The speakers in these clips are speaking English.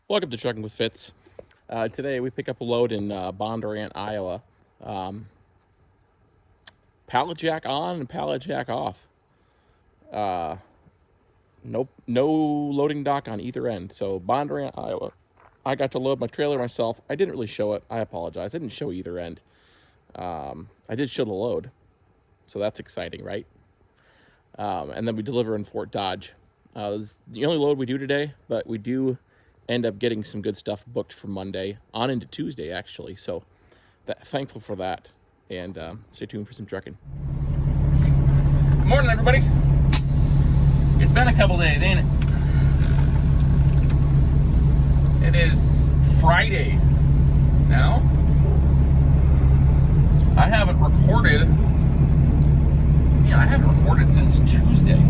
Welcome to Trucking with Fitz. Today we pick up a load in Bondurant, Iowa. Pallet jack on and pallet jack off. No loading dock on either end. So Bondurant, Iowa. I got to load my trailer myself. I didn't really show it. I apologize. I didn't show either end. I did show the load. So that's exciting, right? And then we deliver in Fort Dodge. This is the only load we do today, but we do end up getting some good stuff booked for Monday on into Tuesday, actually. So thankful for that. And stay tuned for some trucking. Good morning, everybody. It's been a couple days, ain't it? It is Friday now. I haven't recorded since Tuesday.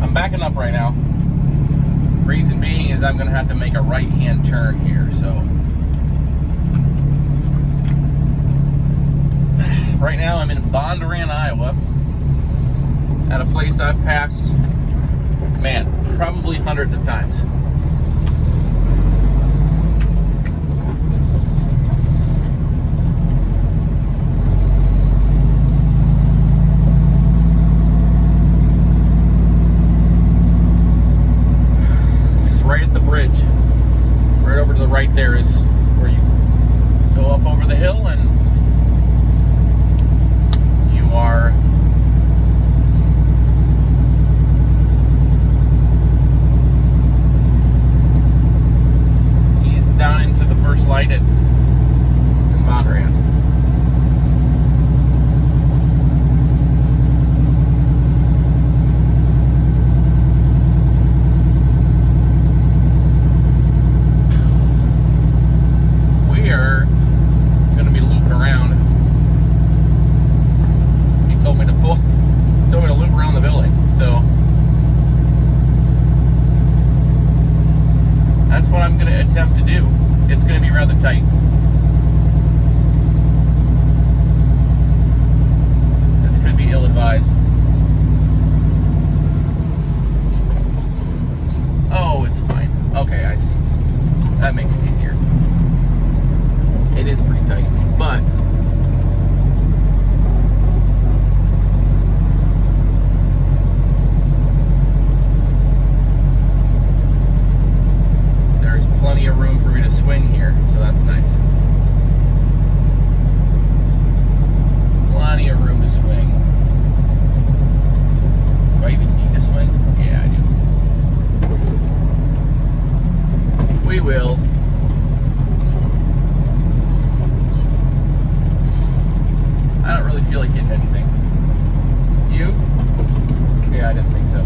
I'm backing up right now. Reason being is I'm going to have to make a right-hand turn here, so. Right now I'm in Bondurant, Iowa, at a place I've passed, man, probably hundreds of times. Right there is where you go up over the hill and you are eased down into the first light in Bondurant. Attempt to do. It's going to be rather tight. This could be ill-advised. Oh, it's fine. Okay, I see. That makes it easier. It is pretty tight, but plenty of room for me to swing here, so that's nice. Plenty of room to swing. Do I even need to swing? Yeah, I do. We will. I don't really feel like hitting anything. You? Yeah, I didn't think so.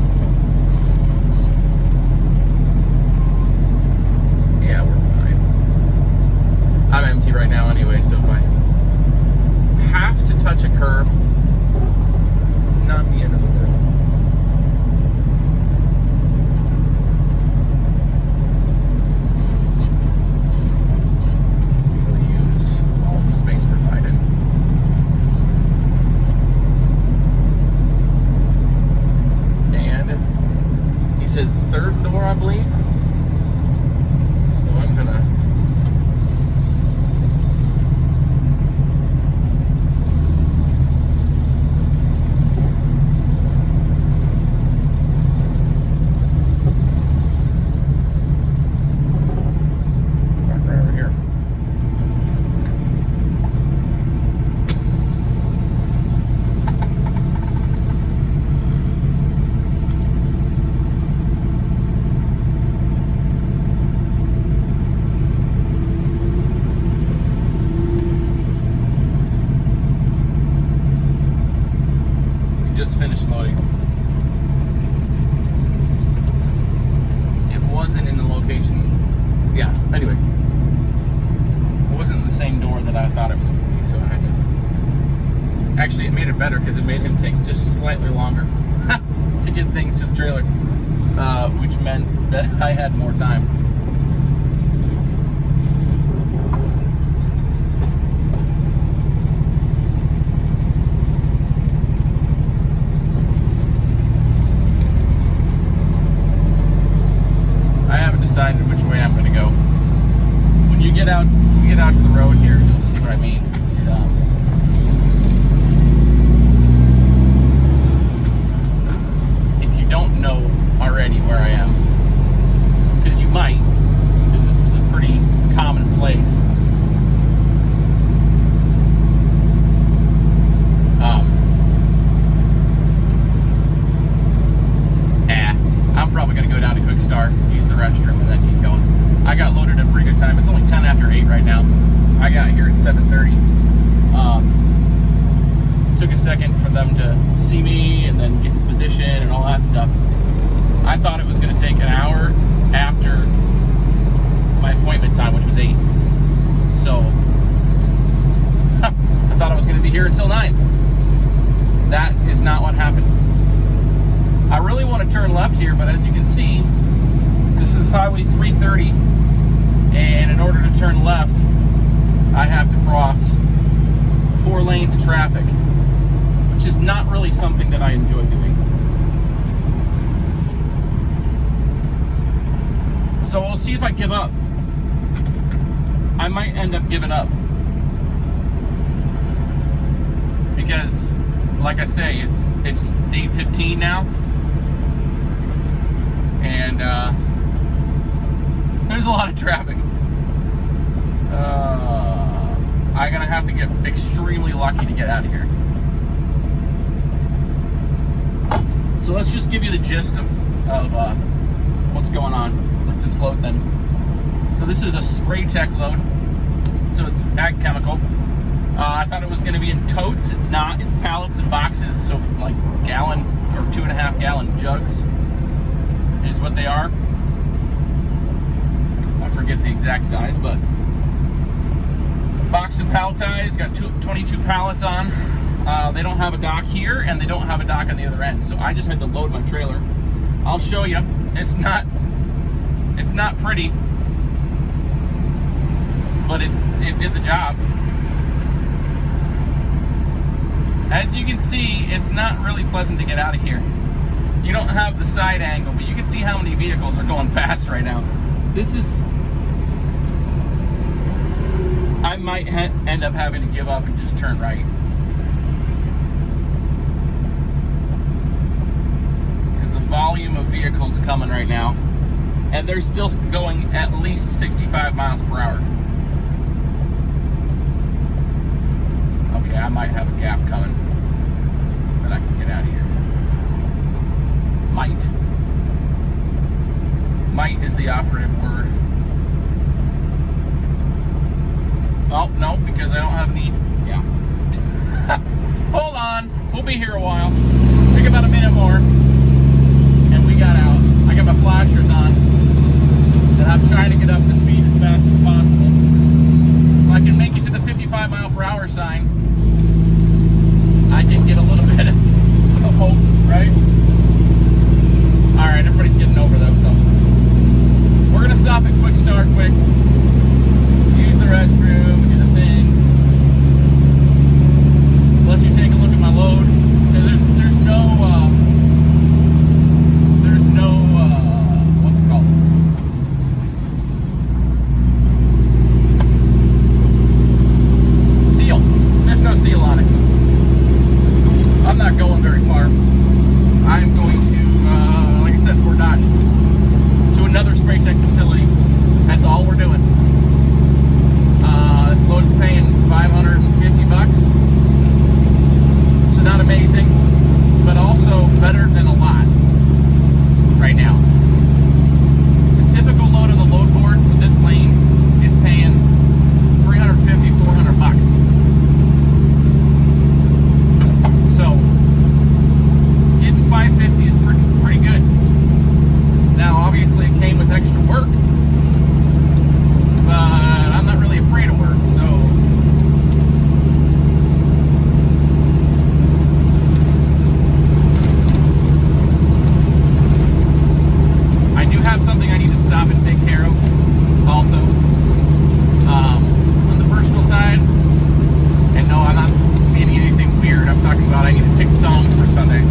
Yeah, we're fine. I'm empty right now anyway, so if I have to touch a curb, it's not the end of the world. We'll use all the space provided. And he said third door, I believe. I'm gonna right over here. Just finished loading. It wasn't in the location. Yeah, anyway. It wasn't the same door that I thought it was going to be, so I had to. Actually, it made it better because it made him take just slightly longer to get things to the trailer, which meant that I had more time. get out to the road here, you'll see what I mean. If you don't know already where I am, because you might, because this is a pretty common place. I'm probably going to go down to Quick Start, use the restroom, and then keep going. I got loaded at a pretty good time. It's only 10 after 8 right now. I got here at 7:30. Took a second for them to see me and then get into position and all that stuff. I thought it was going to take an hour after my appointment time, which was 8. So, I thought I was going to be here until 9. That is not what happened. I really want to turn left here, but as you can see, this is Highway 330, and in order to turn left, I have to cross 4 lanes of traffic, which is not really something that I enjoy doing. So we'll see if I give up. I might end up giving up. Because, like I say, it's 8:15 now. And there's a lot of traffic. I'm gonna have to get extremely lucky to get out of here. So let's just give you the gist of what's going on with this load then. So this is a spray tech load. So it's ag chemical. I thought it was gonna be in totes. It's not. It's pallets and boxes. So like gallon or 2.5 gallon jugs is what they are. I forget the exact size, but boxed and palletized, got 22 pallets on. They don't have a dock here, and they don't have a dock on the other end, so I just had to load my trailer. I'll show you. It's not pretty, but it did the job. As you can see, it's not really pleasant to get out of here. You don't have the side angle, but you can see how many vehicles are going past right now. This is... I might end up having to give up and just turn right. Because the volume of vehicles coming right now, and they're still going at least 65 miles per hour. Okay, I might have a gap coming that I can get out of here. Might. Might is the operative word. Oh, no, because I don't have any. Yeah. Hold on. We'll be here a while. Took about a minute more. And we got out. I got my flashers on. And I'm trying to get up to speed as fast as possible. If I can make it to the 55 mile per hour sign, I can get a little bit of hope, right? Alright, everybody's getting over though, so we're gonna stop at Quick Start quick, use the restroom, do the things, let you take a look at my load, because there's no what's it called? Seal. There's no seal on it. I'm not going very far. I'm going to Fort Dodge to another spray tech facility. That's all we're doing. This load is paying $550, so not amazing, but also better than a lot right now. The typical load on the load board for this lane is paying $350, $400. So getting $550 is pretty good. Now, obviously, it came with extra work, but I'm not really afraid of work, so I do have something I need to stop and take care of also on the personal side. And no, I'm not meaning anything weird. I'm talking about I need to pick songs for Sunday.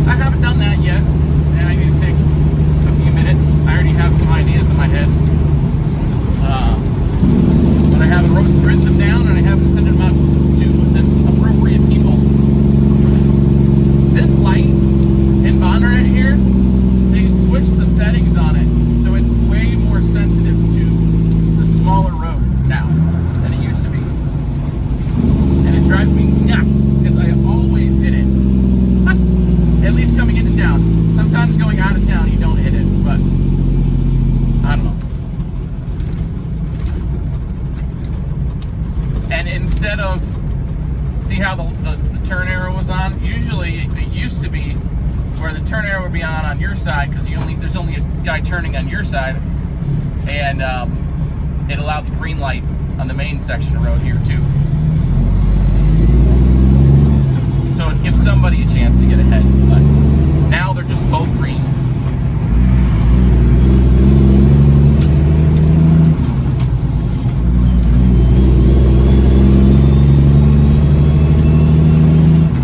I haven't done that yet, and I need to take minutes. I already have some ideas in my head. out of town, you don't hit it, but I don't know. And instead of, see how the turn arrow was on? Usually it used to be where the turn arrow would be on your side, because there's only a guy turning on your side, and it allowed the green light on the main section of road here too. So it gives somebody a chance to get ahead, but now they're just both green.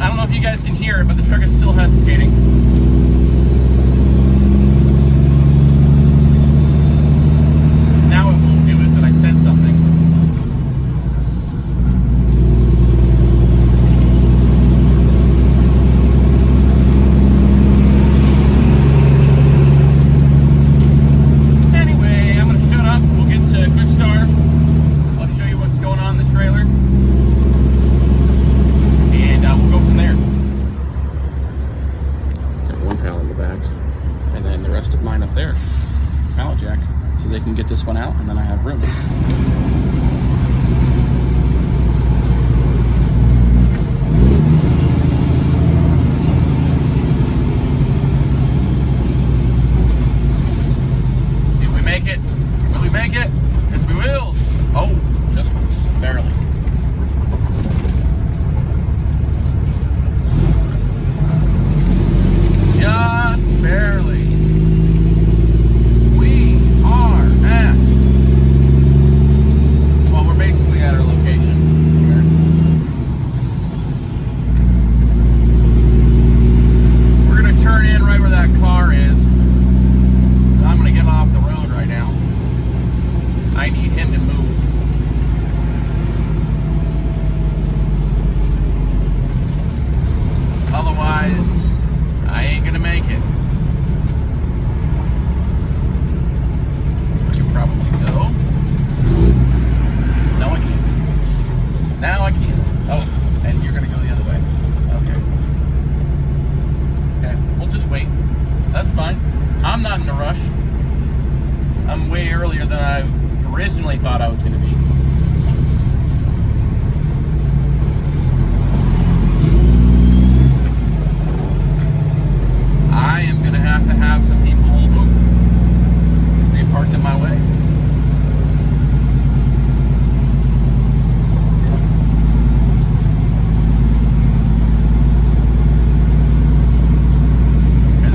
I don't know if you guys can hear it, but the truck is still hesitating. Now it won't do it, but I said something. Pallet jack, so they can get this one out, and then I have room. See if we make it. Will we make it? Yes, we will. Oh, just barely. Just barely. We're basically at our location here. We're going to turn in right where that car is. So I'm going to get off the road right now. I need him to move. Otherwise, I ain't going to make it. I can probably go. No, I can't. Now I can't. Oh, and you're going to go the other way. Okay. Okay, we'll just wait. That's fine. I'm not in a rush. I'm way earlier than I originally thought I was going to be. I am going to have some people move. They parked in my way.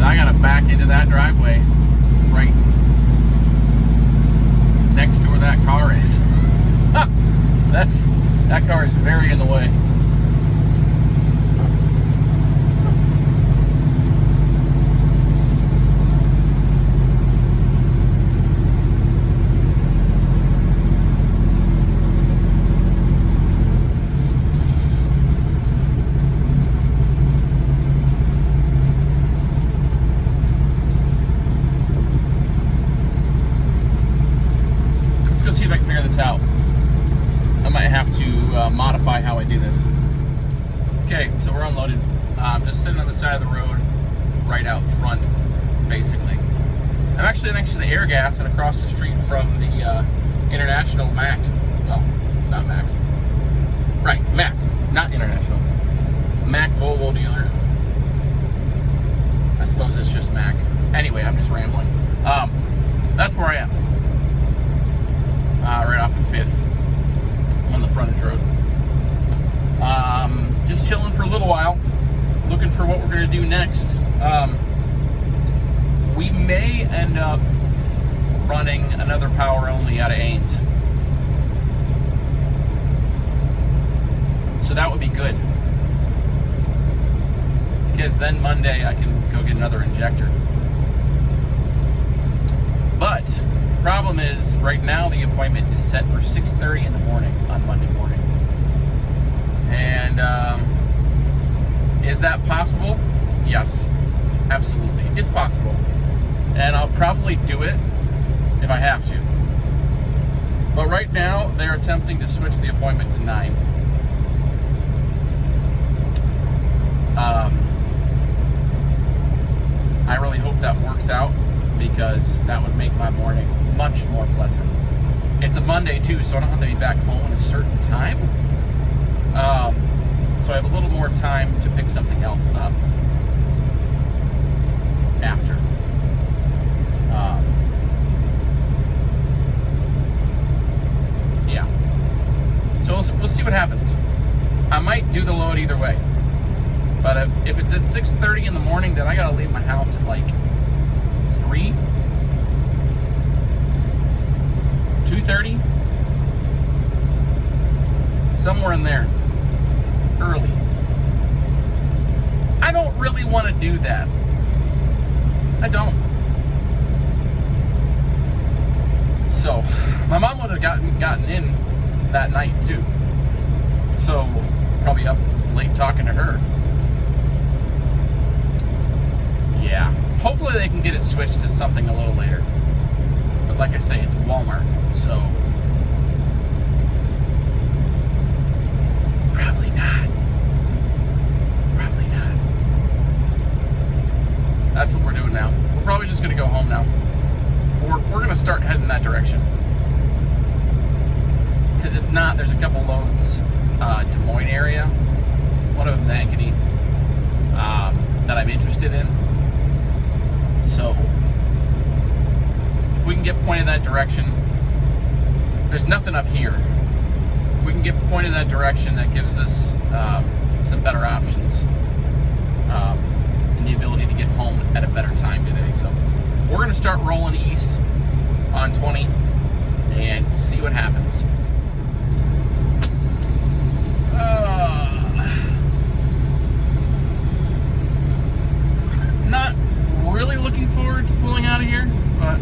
I gotta back into that driveway right next to where that car is. That car is very in the way. See if I can figure this out. I might have to modify how I do this. Okay, so we're unloaded. I'm just sitting on the side of the road, right out front, basically. I'm actually next to the air gas and across the street from the International Mac. Well, not Mac. Right, Mac, not International. Mac Volvo dealer. I suppose it's just Mac. Anyway, I'm just rambling. That's where I am. Right off the 5th on the frontage road. Just chilling for a little while, looking for what we're going to do next. We may end up running another power only out of Ames. So that would be good. Because then Monday I can go get another injector. But problem is, right now the appointment is set for 6:30 in the morning on Monday morning. And is that possible? Yes, absolutely. It's possible. And I'll probably do it if I have to. But right now, they're attempting to switch the appointment to 9. I really hope that works out, because that would make my morning much more pleasant. It's a Monday too, so I don't have to be back home at a certain time. So I have a little more time to pick something else up after. Yeah. So we'll see what happens. I might do the load either way. But if it's at 6:30 in the morning, then I gotta leave my house at like 3, 2:30, somewhere in there, early. I don't really want to do that. I don't. So my mom would have gotten in that night too. So probably up late talking to her. Yeah, hopefully they can get it switched to something a little later. But like I say, it's Walmart, so probably not. Probably not. That's what we're doing now. We're probably just gonna go home now. We're gonna start heading that direction. Because if not, there's a couple loads, Des Moines area. One of them, the Ankeny, that I'm interested in. So if we can get pointed that direction, there's nothing up here. If we can get pointed that direction, that gives us some better options and the ability to get home at a better time today. So we're going to start rolling east on 20 and see what happens. Not really looking forward to pulling out of here, but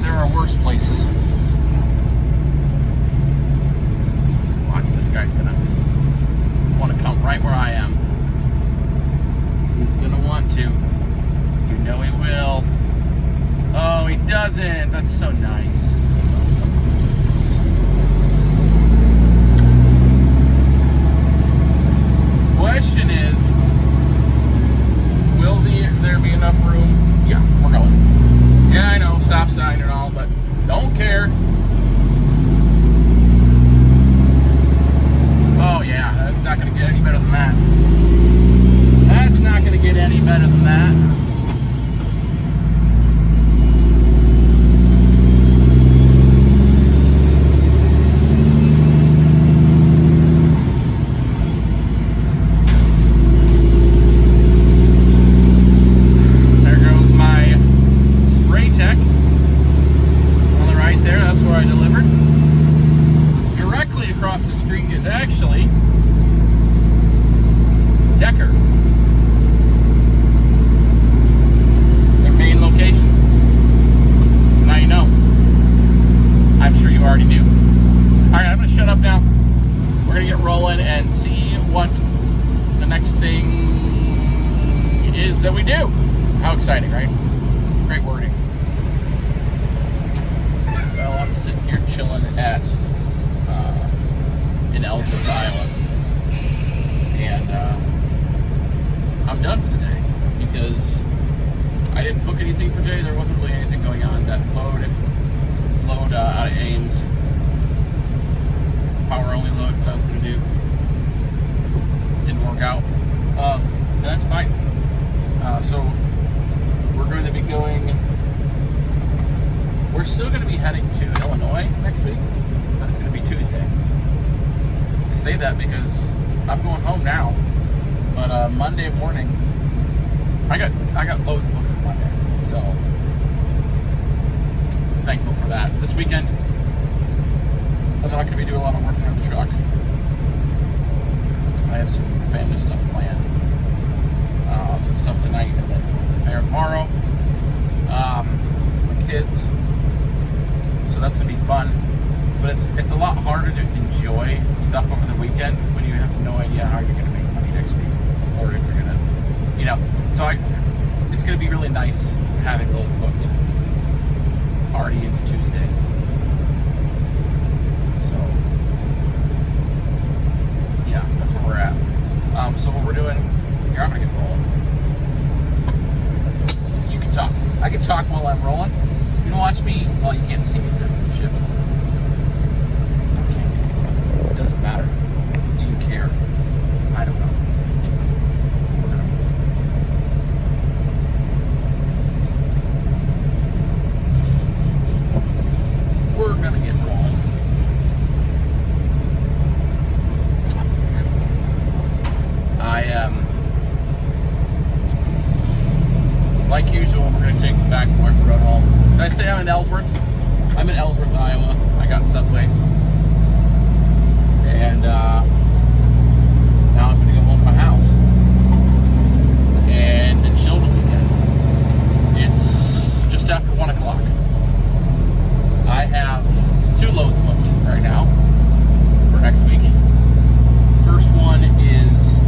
there are worse places. Watch, this guy's gonna want to come right where I am. He's gonna want to. You know he will. Oh, he doesn't. That's so nice. Question is, will there be enough room? Yeah, we're going. Yeah, I know, stop sign and all, but don't care. Oh yeah, that's not going to get any better than that. That's not going to get any better than that. That we do. How exciting, right? Great wording. Well, I'm sitting here chilling at in Ellsworth, Iowa, and I'm done for the day because I didn't book anything for today. There wasn't really anything going on. That load out of Ames, power only load that I was going to do, didn't work out. And that's fine. So we're going to be we're still going to be heading to Illinois next week, but it's going to be Tuesday. I say that because I'm going home now, but Monday morning, I got loads booked for Monday, so thankful for that. This weekend, I'm not going to be doing a lot of working on the truck. I have some family stuff planned. Some stuff tonight and then the fair tomorrow. My kids. So that's gonna be fun. But it's a lot harder to enjoy stuff over the weekend when you have no idea how you're gonna make money next week, or if you're gonna, So it's gonna be really nice having loads booked already into Tuesday. So yeah, that's where we're at. So what we're doing here, I'm gonna get rolling. You can talk. I can talk while I'm rolling. You can watch me. Well, you can't see me through the ship. Okay. It doesn't matter. Do you care? I don't know. We're gonna get rolling. Like usual, we're going to take the back road home. Did I say I'm in Ellsworth? I'm in Ellsworth, Iowa. I got Subway. And now I'm going to go home to my house and chill the weekend. It's just after 1 o'clock. I have 2 loads booked right now for next week. First one is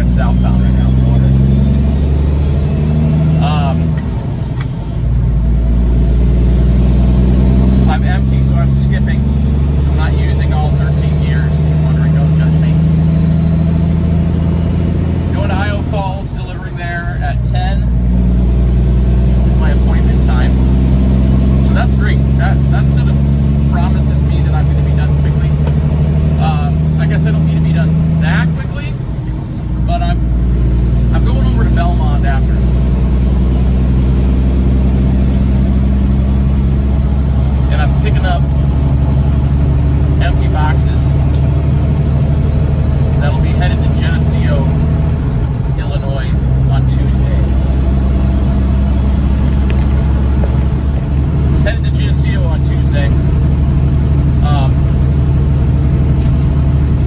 southbound right now. I'm empty, so I'm skipping. I'm not using all 13 gears. If you're wondering, don't judge me. Going to Iowa Falls, delivering there at 10. My appointment time. So that's great. That sort of promises me that I'm going to be done quickly. I guess I don't need to be done that quickly, but I'm going over to Belmont after. And I'm picking up empty boxes that'll be headed to Geneseo, Illinois on Tuesday. Headed to Geneseo on Tuesday.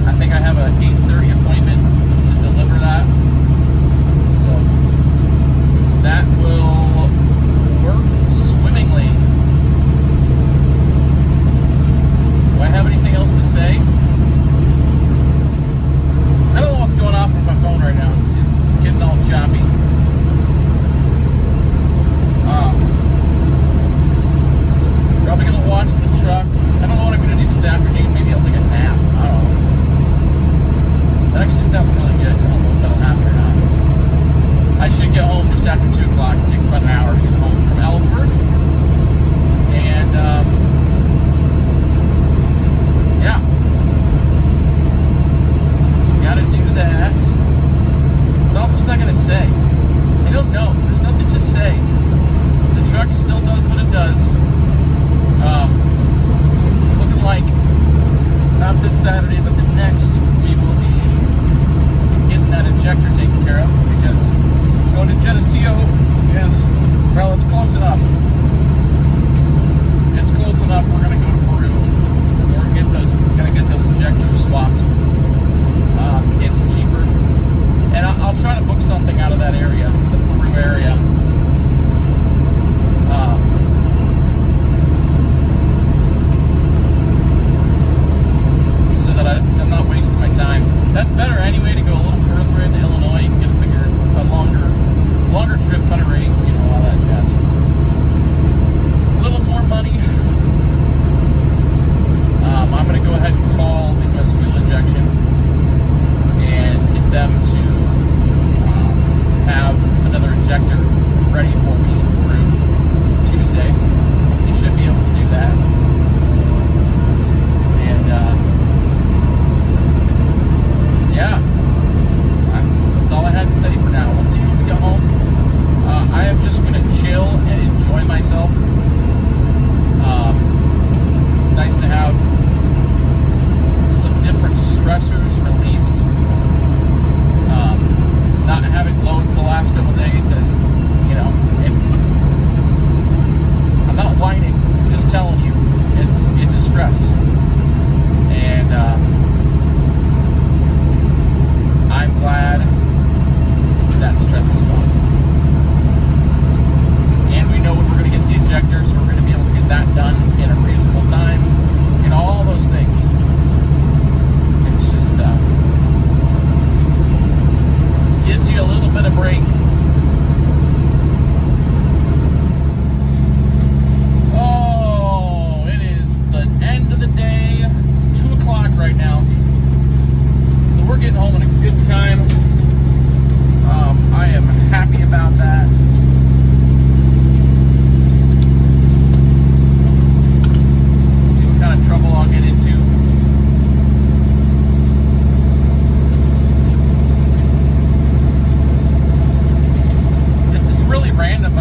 I think I have an 8:30 appointment to deliver that. So that will work swimmingly. Do I have anything else to say? I don't know what's going on with my phone right now. It's getting all choppy. Probably going to watch the truck. I don't know what I'm going to do this afternoon. Maybe I'll take a nap. I don't know. That actually sounds really good. I don't know if that'll happen or not. I should get home just after 2 o'clock. It takes about an hour to get home from Ellsworth. And, yeah. Gotta do that. What else was I gonna say? I don't know. There's nothing to say. The truck still does what it does. It's looking like not this Saturday, but the next we will be getting that injector taken care of, because going to Geneseo is, well, it's close enough. It's close enough. We're going to go to Peru. We're going to get those injectors swapped. It's cheaper. And I'll try to book something out of that area, the Peru area. So that I'm not wasting my time. That's better anyway, to go a little further into Illinois. You can get a longer trip, cut a rate, all that jazz. A little more money,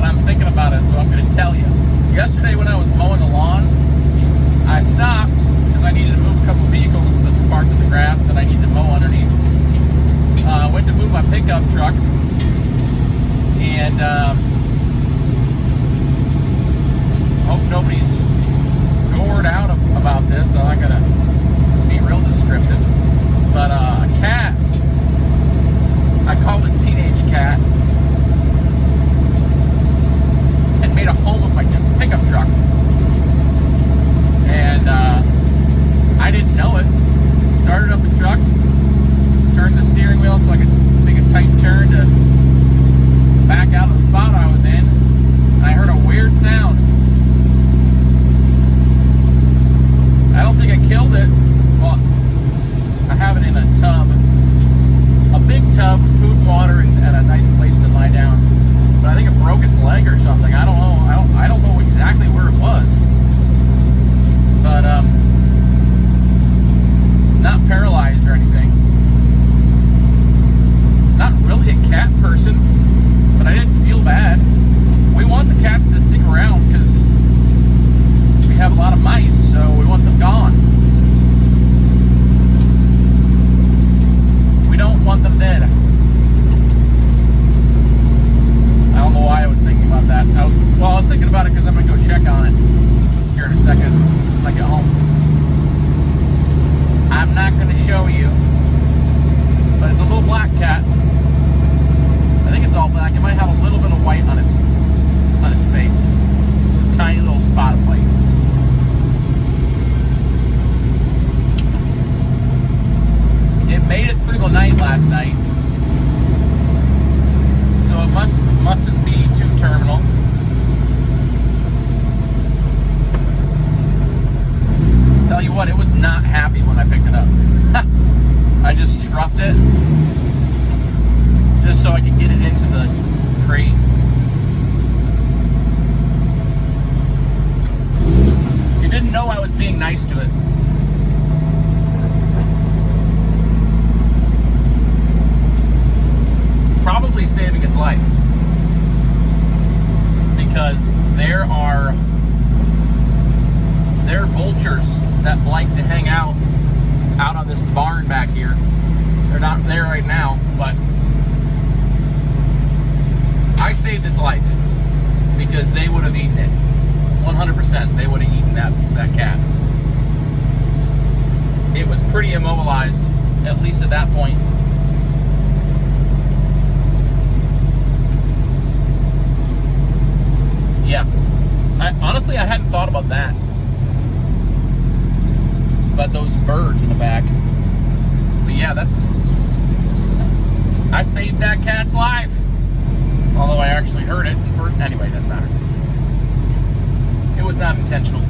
but I'm thinking about it, so I'm going to tell you. Yesterday when I was mowing the lawn, I stopped because I needed to move a couple vehicles that were parked in the grass that I needed to mow underneath. I went to move my pickup truck, and hope nobody's gored out about this, so I'm not going to be real descriptive. But a cat, I called it a teenage cat, had made a home of my pickup truck. And I didn't know it. Started up the truck, turned the steering wheel so I could make a tight turn to back out of the spot I was in. And I heard a weird sound. I don't think I killed it. Well, I have it in a tub. A big tub with food and water and a nice place to lie down. But I think it broke its leg or something. I don't know. I don't know exactly where it was. But not paralyzed or anything. Not really a cat person, but I didn't feel bad. We want the cats to stick around because we have a lot of mice, so we want them gone. We don't want them dead. I don't know why I was thinking about that. I was thinking about it because I'm going to go check on it here in a second when I get home. I'm not going to show you, but it's a little black cat. I think it's all black. It might have a little bit of white on its face. Just a tiny little spot of white. It made it through the night last night, so it mustn't be too terminal. Tell you what, it was not happy when I picked it up. I just scruffed it just so I could get it into the crate. It didn't know I was being nice to it. Probably saving its life, because there are vultures that like to hang out on this barn back here. They're not there right now, but I saved its life because they would have eaten it. 100%, they would have eaten that cat. It was pretty immobilized, at least at that point. Yeah, honestly, I hadn't thought about that. But those birds in the back. But yeah, I saved that cat's life. Although I actually hurt it. Anyway, it doesn't matter. It was not intentional.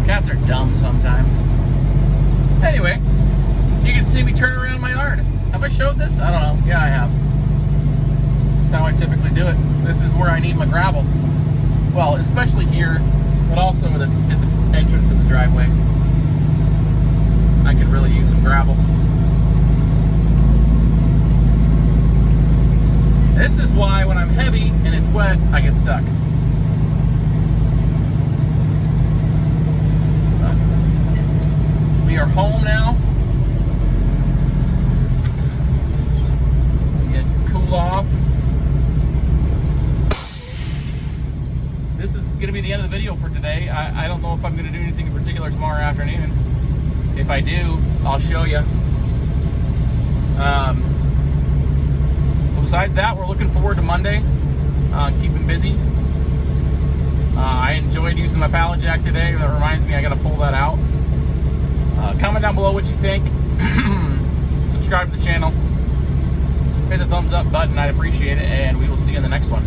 Cats are dumb sometimes. Anyway, you can see me turn around my yard. Have I showed this? I don't know. Yeah, I have. That's how I typically do it. This is where I need my gravel. Well, especially here, but also at the entrance of the driveway. I could really use some gravel. This is why when I'm heavy and it's wet, I get stuck. We are home now. We get cool off. This is going to be the end of the video for today. I don't know if I'm going to do anything in particular tomorrow afternoon. If I do, I'll show you. Besides that, we're looking forward to Monday. Keeping busy. I enjoyed using my pallet jack today. That reminds me I got to pull that out. Comment down below what you think. Subscribe to the channel. Hit the thumbs up button. I'd appreciate it. And we will see you in the next one.